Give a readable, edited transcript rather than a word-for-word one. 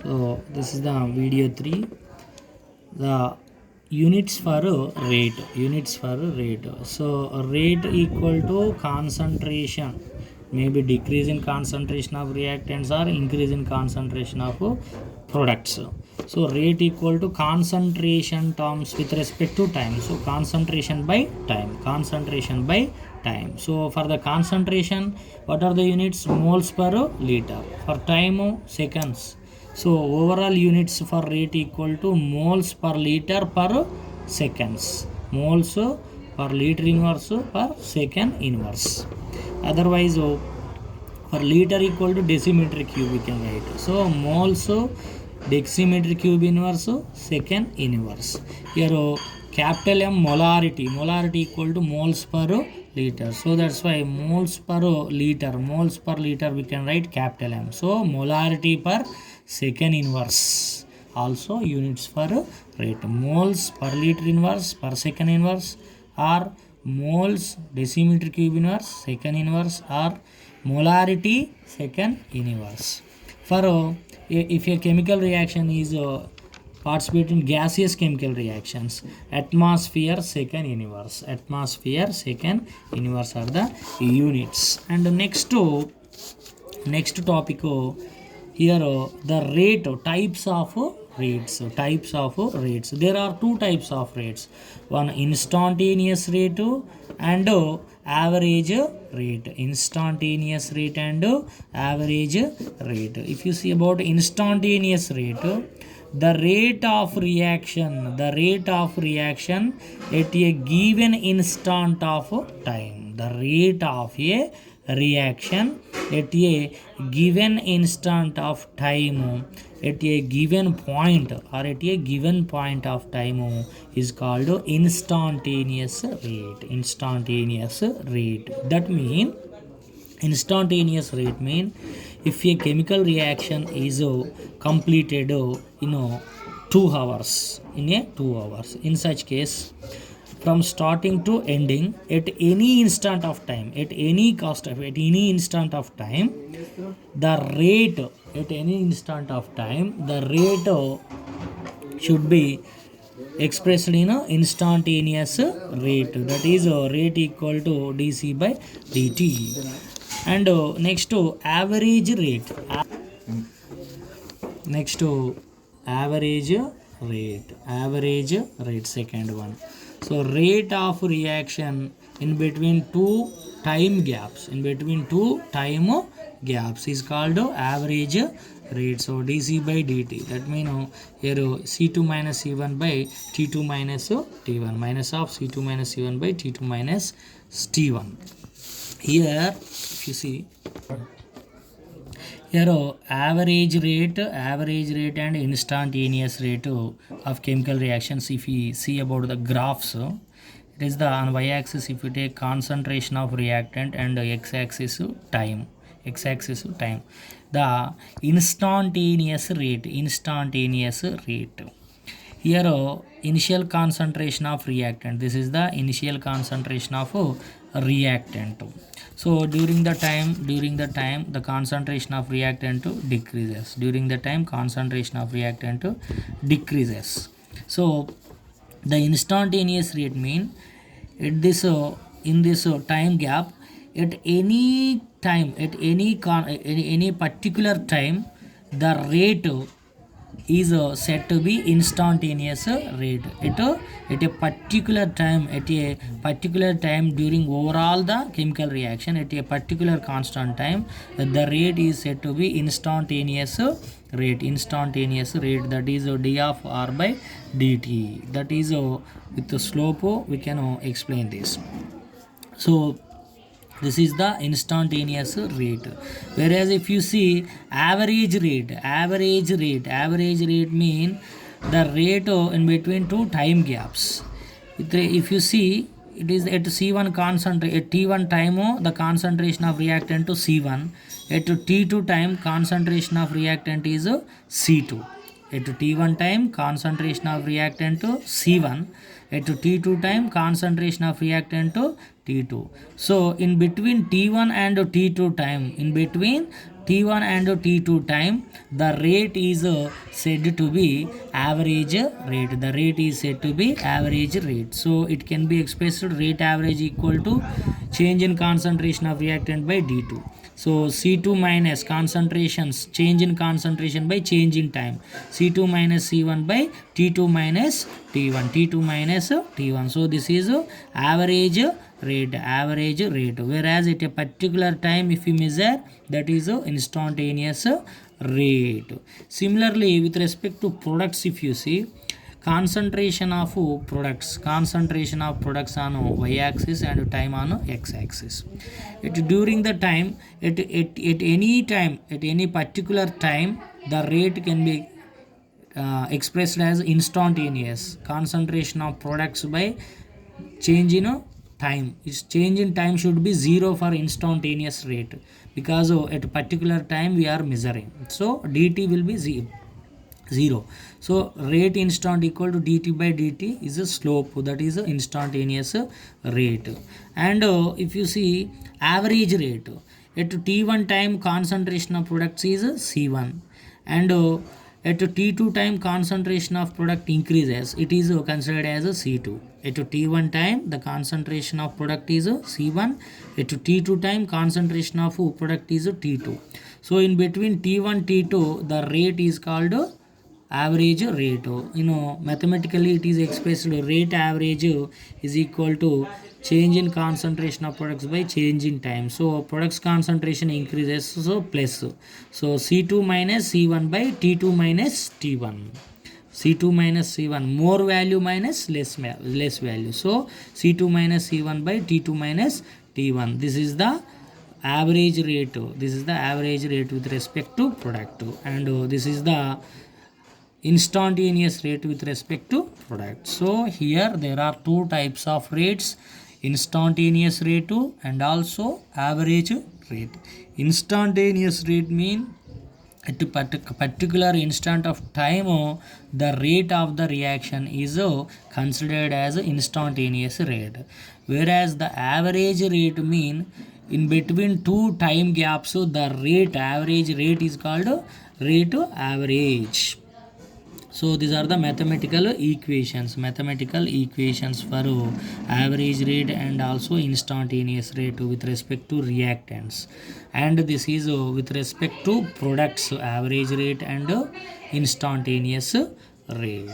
So this is the video 3. The units for rate. So rate equal to concentration, maybe decrease in concentration of reactants or increase in concentration of products. So rate equal to concentration terms with respect to time. So concentration by time. So for the concentration, what are the units? Moles per liter. For time, seconds. So overall units for rate equal to moles per liter per seconds. Moles per liter inverse per second inverse. Otherwise, for liter equal to decimeter cube we can write. So moles decimeter cube inverse second inverse. Here capital M molarity equal to moles per liter. So that's why moles per liter we can write capital M. So molarity per second inverse, also units for rate. Moles per liter inverse per second inverse, or moles decimeter cube inverse second inverse, or molarity second inverse. For if a chemical reaction is participate in gaseous chemical reactions, atmosphere second inverse are the units. And next topic, here the rate, types of rates. There are two types of rates, one instantaneous rate and average rate. Instantaneous rate and average rate. If you see about instantaneous rate, the rate of reaction at a given instant of time. The rate of a reaction at a given instant of time, at a given point or at a given point of time is called instantaneous rate. That means instantaneous rate mean if a chemical reaction is completed in 2 hours, in such case, from starting to ending, at any instant of time, the rate should be expressed in instantaneous rate. That is rate equal to dc by dt. And next average rate. Average rate, second one. So rate of reaction in between two time gaps is called average rate. So dc by dt, that means here c2 minus c1 by t2 minus t1, minus of c2 minus c1 by t2 minus t1. Here if you see, here average rate and instantaneous rate of chemical reactions. If we see about the graphs, it is the on y-axis if you take concentration of reactant and x-axis time. The instantaneous rate. Here initial concentration of reactant. This is the initial concentration of reactant. So during the time the concentration of reactant decreases. So the instantaneous rate mean at this in this time gap, at any time, at any particular time, the rate is said to be instantaneous rate. At a particular time during overall the chemical reaction, at a particular constant time, the rate is said to be instantaneous rate. That is d of r by dt. That is with the slope we can explain this. So this is the instantaneous rate. Whereas if you see average rate mean the rate in between two time gaps. If you see, it is at C1 concentrate, at T1 time the concentration of reactant to C1, at T2 time concentration of reactant is C2. At T1 time concentration of reactant to C1, at T2 time concentration of reactant to T2. So in between T1 and T2 time, T1 and T2 time, the rate is said to be average rate. The rate is said to be average rate. So it can be expressed rate average equal to change in concentration of reactant by D2. So C2 minus concentrations, change in concentration by change in time. C2 minus C1 by T2 minus T1. T2 minus T1. So this is average rate. Whereas at a particular time, if we measure, that is instantaneous rate. Similarly, with respect to products, if you see, concentration of products on y-axis and time on x-axis. During the time, at any particular time, the rate can be expressed as instantaneous. Concentration of products by change in time. Its change in time should be 0 for instantaneous rate, because at a particular time we are measuring. So dt will be 0. So rate instant equal to dt by dt is a slope, that is a instantaneous rate. And if you see average rate, at t1 time concentration of products is c1, and at t2 time concentration of product increases, it is considered as a c2. At t1 time the concentration of product is c1, at t2 time concentration of product is t2. So in between t1 t2 the rate is called average rate. Mathematically it is expressed rate average is equal to change in concentration of products by change in time. So products concentration increases, so plus, so C2 minus C1 by T2 minus T1. C2 minus C1, more value minus less value. So C2 minus C1 by T2 minus T1. This is the average rate. This is the average rate with respect to product, and this is the instantaneous rate with respect to product. So here there are two types of rates, instantaneous rate and also average rate. Instantaneous rate mean at a particular instant of time the rate of the reaction is considered as instantaneous rate, whereas the average rate mean in between two time gaps the average rate is called rate average. So these are the mathematical equations for average rate and also instantaneous rate with respect to reactants, and this is with respect to products, average rate and instantaneous rate.